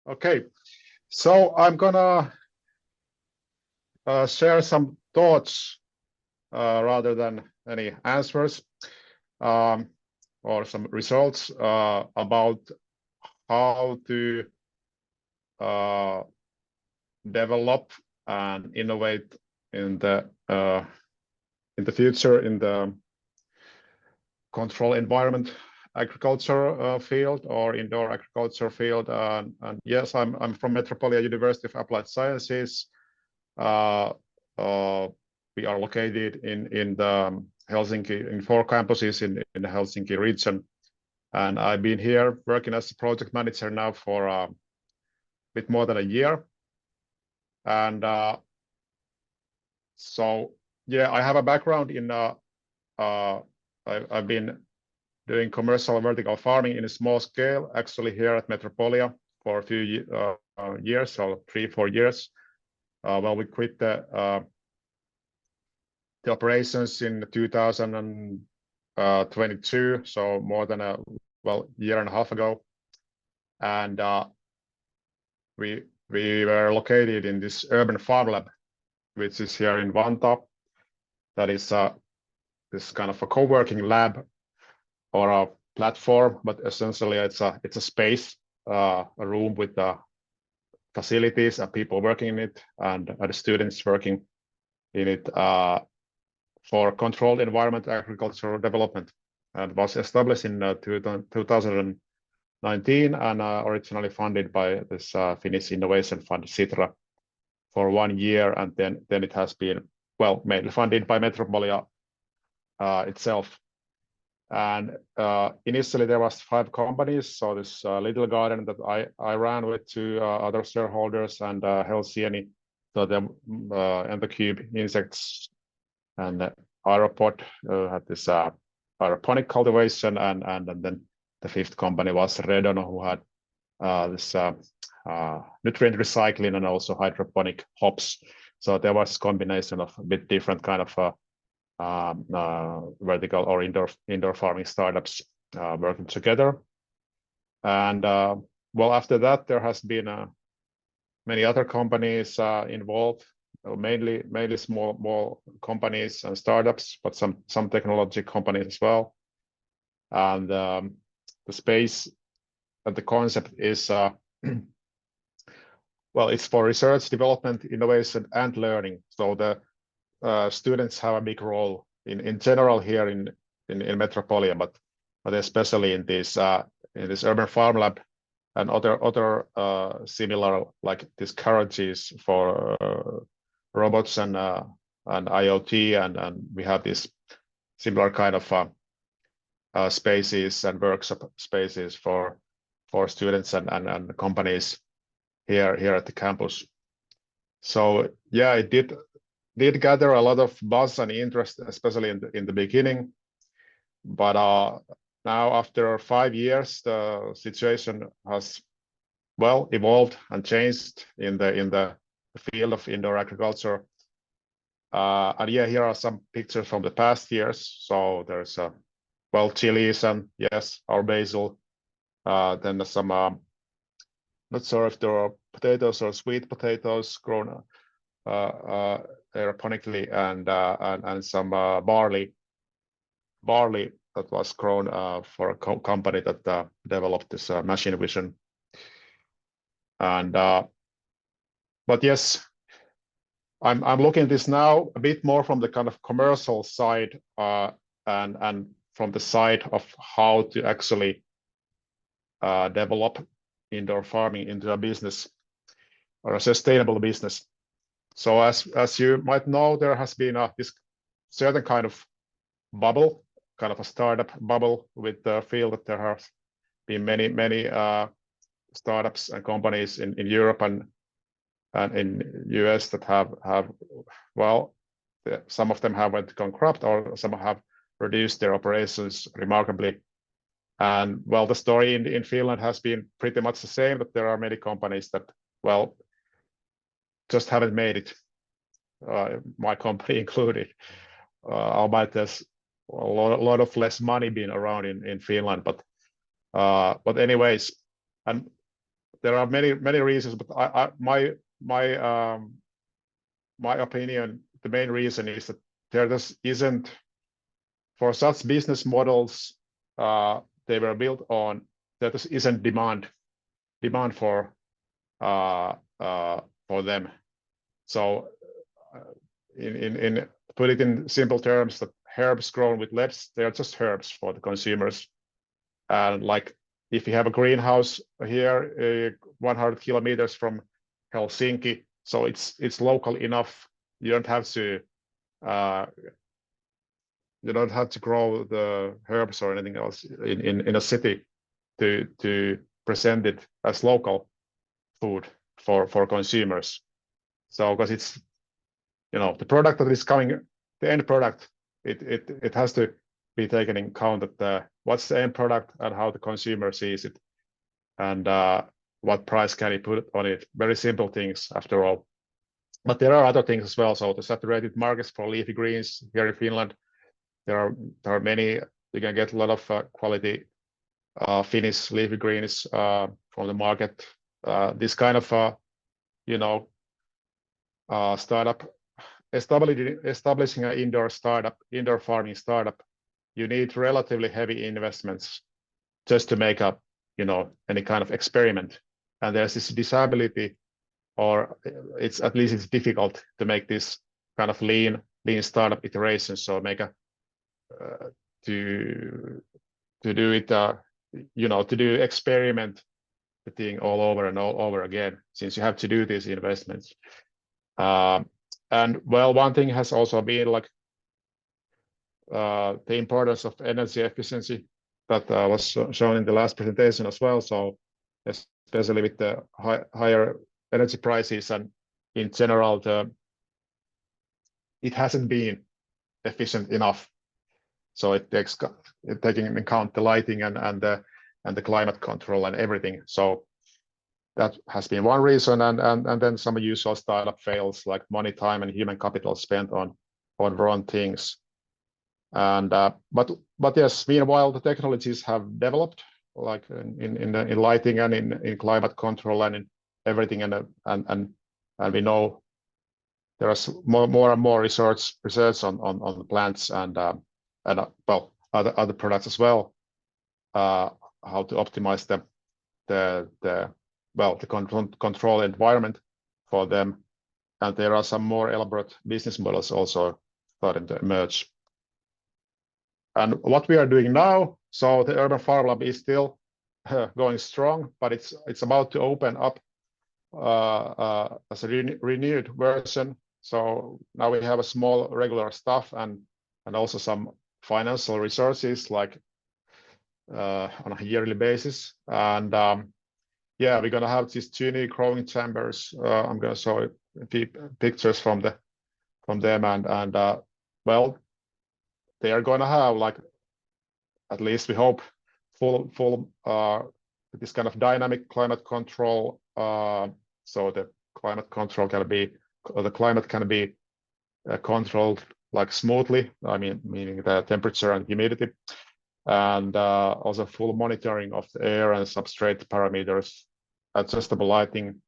Okay, so I'm gonna share some thoughts rather than any answers um, or some results about how to develop and innovate in the future in the control environment agriculture field or indoor agriculture field. And yes, I'm from Metropolia University of Applied Sciences. Uh, uh, we are located in the Helsinki, in 4 campuses in the Helsinki region. And I've been here working as a project manager now for a bit more than a year. And so, yeah, I have a background in, I've been doing commercial vertical farming in a small scale, actually here at Metropolia for a few years, so 3-4 years. Well, we quit the operations in 2022, so more than a year and a half ago, and we were located in this urban farm lab, which is here in Vantaa. That is this kind of a co-working lab or a platform, but essentially it's a space, a room with facilities and people working in it, and the students working in it for controlled environment agricultural development, and was established in 2019 and originally funded by this Finnish Innovation Fund Sitra for 1 year, and then it has been mainly funded by Metropolia itself. And initially there was 5 companies, so this little garden that I ran with 2 other shareholders and Helsiani, so the Cube Insects and Aeropod had this aeroponic cultivation, and then the 5th company was Redon, who had this nutrient recycling and also hydroponic hops. So there was a combination of a bit different kind of vertical or indoor farming startups working together. And after that there has been many other companies involved, mainly small companies and startups, but some technology companies as well. And the space and the concept is it's for research, development, innovation, and learning. So the students have a big role in general here in Metropolia, but especially in this urban farm lab and other similar, like these garages for robots and IoT, and we have this similar kind of spaces and workshop spaces for students and companies here at the campus. So yeah, it did gather a lot of buzz and interest, especially in the beginning. But now, after 5 years, the situation has evolved and changed in the field of indoor agriculture. And yeah, here are some pictures from the past years. So there's chilies and yes, our basil. Then some not sure if there are potatoes or sweet potatoes grown aeroponically, and some barley that was grown for a company that developed this machine vision. And but yes, I'm looking at this now a bit more from the kind of commercial side and from the side of how to actually develop indoor farming into a business or a sustainable business. So as you might know, there has been this certain kind of bubble, kind of a startup bubble with the field, that there have been many startups and companies in Europe and in US that have some of them have went bankrupt, or some have reduced their operations remarkably. And the story in Finland has been pretty much the same, that there are many companies that just haven't made it, my company included. Albeit there's a lot of less money being around in Finland, but anyways, and there are many reasons, but my opinion, the main reason is that there just isn't, for such business models they were built on, there just isn't demand for them. So in put it in simple terms, that herbs grown with LEDs, they're just herbs for the consumers. And like if you have a greenhouse here 100 kilometers from Helsinki, so it's local enough. You don't have to grow the herbs or anything else in a city to present it as local food for consumers. So because it's, the product that is coming, the end product, it has to be taken in count that what's the end product and how the consumer sees it, and what price can he put on it. Very simple things after all. But there are other things as well. So the saturated markets for leafy greens here in Finland, there are many. You can get a lot of quality Finnish leafy greens from the market. This kind of startup, establishing an indoor farming startup, you need relatively heavy investments just to make up any kind of experiment. And there's this disability, or it's difficult to make this kind of lean startup iteration. So make a to do it to do experiment the thing all over and all over again, since you have to do these investments. And well, one thing has also been like the importance of energy efficiency that was shown in the last presentation as well. So especially with the higher energy prices, and in general it hasn't been efficient enough. So it takes taking into account the lighting and the climate control and everything. So that has been one reason, and then some usual startup fails, like money, time, and human capital spent on wrong things. And but yes, meanwhile the technologies have developed, like in lighting and in climate control and in everything, and we know there is more and more research on the plants and well, other products as well, how to optimize the control environment for them. And there are some more elaborate business models also starting to emerge. And what we are doing now, so the Urban Farm Lab is still going strong, but it's about to open up as a renewed version. So now we have a small regular staff and also some financial resources, like on a yearly basis. And yeah, we're gonna have these 2 new growing chambers. I'm gonna show a few pictures from them, and well, they are gonna have, like, at least we hope, full this kind of dynamic climate control. So the climate control can be, or the climate can be controlled like smoothly. I mean, meaning the temperature and humidity, and also full monitoring of the air and substrate parameters, adjustable lighting,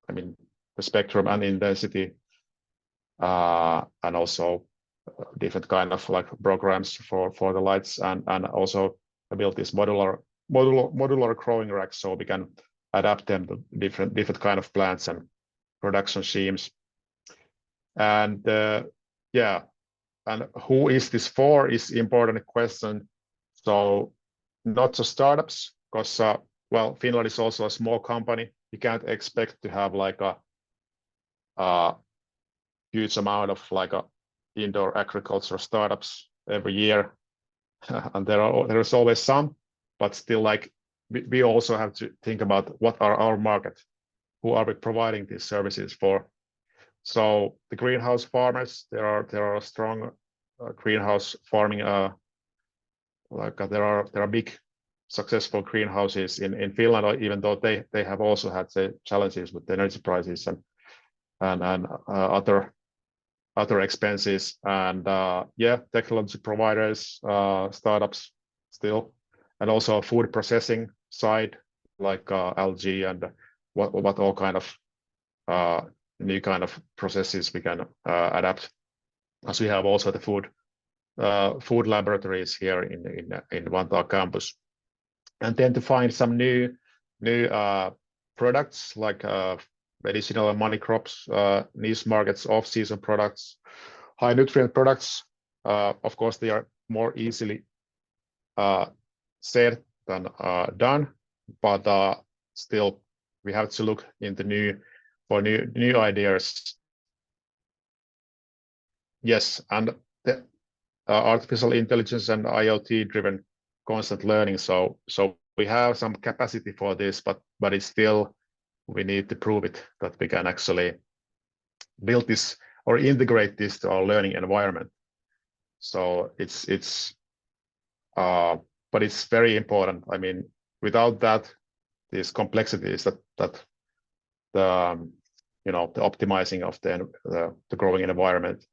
I mean the spectrum and intensity, and also different kind of like programs for the lights, and also build this modular growing racks, so we can adapt them to different kind of plants and production schemes. And yeah, and who is this for is important question. So not just startups, because well, Finland is also a small company. You can't expect to have like a huge amount of like indoor agriculture startups every year. And there's always some, but still, like, we also have to think about what are our market, who are we providing these services for. So the greenhouse farmers, there are strong greenhouse farming, like there are big successful greenhouses in Finland, even though they have also had the challenges with the energy prices and other expenses, and yeah, technology providers, startups still, and also food processing side, like algae and what all kind of new kind of processes we can adapt, as we have also the food laboratories here in Vantaa campus, and then to find some new products like medicinal and money crops, niche markets, off-season products, high nutrient products. Of course, they are more easily said than done, but still we have to look into new ideas. Yes, and the artificial intelligence and IoT driven constant learning. So we have some capacity for this, but it's still, we need to prove it that we can actually build this or integrate this to our learning environment. So but it's very important. I mean, without that, these complexities that the the optimizing of the growing environment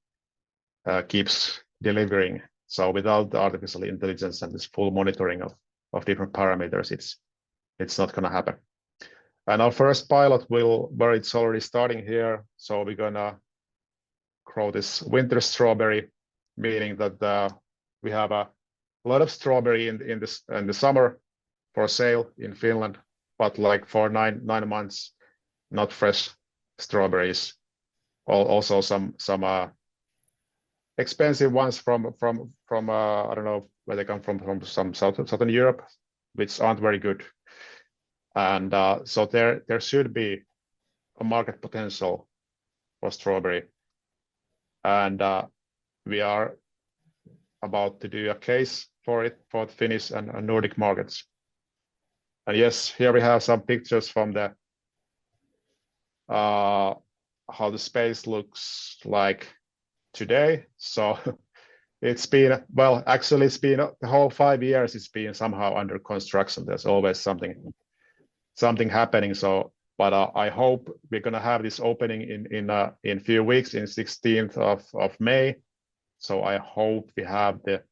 keeps delivering. So without the artificial intelligence and this full monitoring of different parameters, it's not going to happen. And our first pilot where it's already starting here. So we're gonna grow this winter strawberry, meaning that we have a lot of strawberry in the summer for sale in Finland, but like for nine months, not fresh strawberries. Also some expensive ones from I don't know where they come from some southern Europe, which aren't very good. And so there should be a market potential for strawberry, and we are about to do a case for it for the Finnish and Nordic markets. And yes, here we have some pictures from the how the space looks like today. So it's been, well, actually it's been the whole 5 years, it's been somehow under construction. There's always something happening. So but I hope we're going to have this opening in a few weeks, in 16th of May. So I hope we have the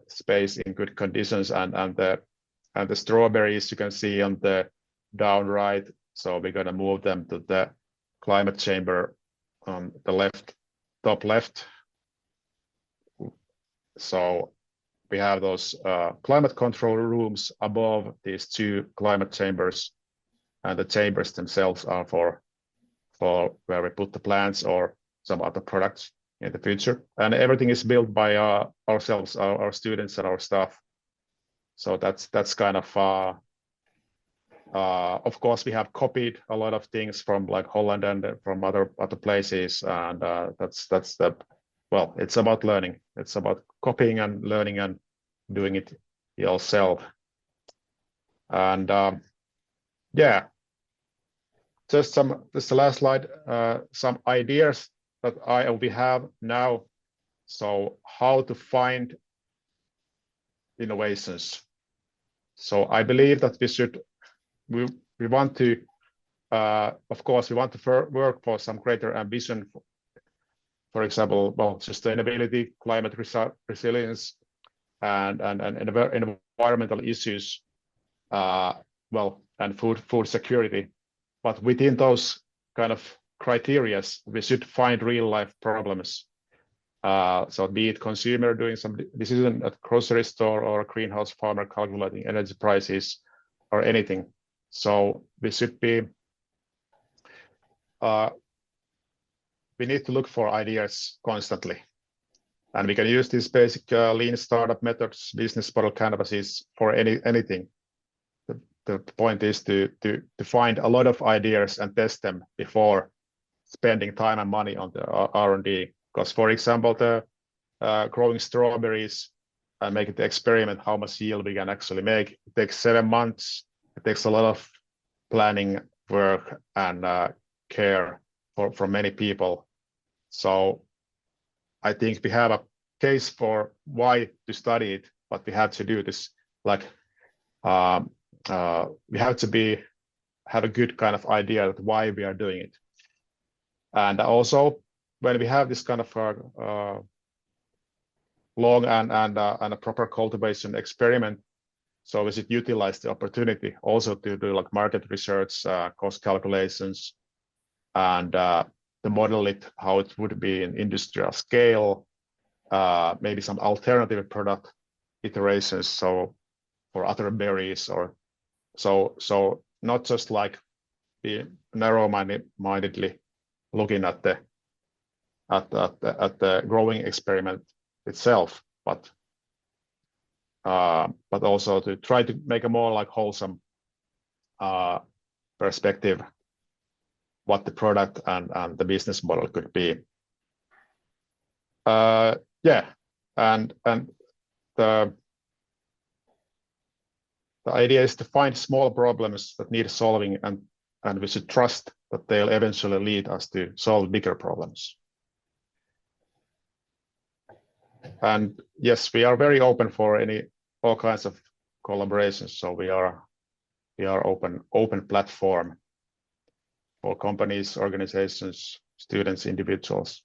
space in good conditions, and the strawberries you can see on the down right. So we're going to move them to the climate chamber on the top left. So we have those climate control rooms above these two climate chambers, and the chambers themselves are for where we put the plants or some other products in the future. And everything is built by ourselves, our students and our staff. So that's kind of course we have copied a lot of things from like Holland and from other places, and that's the, well, it's about learning. It's about copying and learning and doing it yourself. And yeah, just the last slide, some ideas that we have now. So how to find innovations. So I believe that we want to, of course, we want to work for some greater ambition. For example, well, sustainability, climate resilience, and environmental issues, well, and food security. But within those kind of criteria, we should find real life problems. So be it consumer doing some decision at grocery store, or a greenhouse farmer calculating energy prices, or anything. So we should be, we need to look for ideas constantly. And we can use these basic lean startup methods, business model canvases for anything. The point is to find a lot of ideas and test them before spending time and money on the R&D. Because, for example, the growing strawberries and making the experiment how much yield we can actually make, it takes 7 months. It takes a lot of planning work and care for many people. So I think we have a case for why to study it, but we have to do this like we have to have a good kind of idea of why we are doing it. And also when we have this kind of long and a proper cultivation experiment, So we should utilize the opportunity also to do like market research, cost calculations, and to model it how it would be in industrial scale, maybe some alternative product iterations. So for other berries, or so not just like be narrow-mindedly looking at the growing experiment itself, but also to try to make a more like wholesome perspective what the product and the business model could be. Yeah, and the idea is to find small problems that need solving, and we should trust that they'll eventually lead us to solve bigger problems. And yes, we are very open for all kinds of collaborations. So we are open platform for companies, organizations, students, individuals.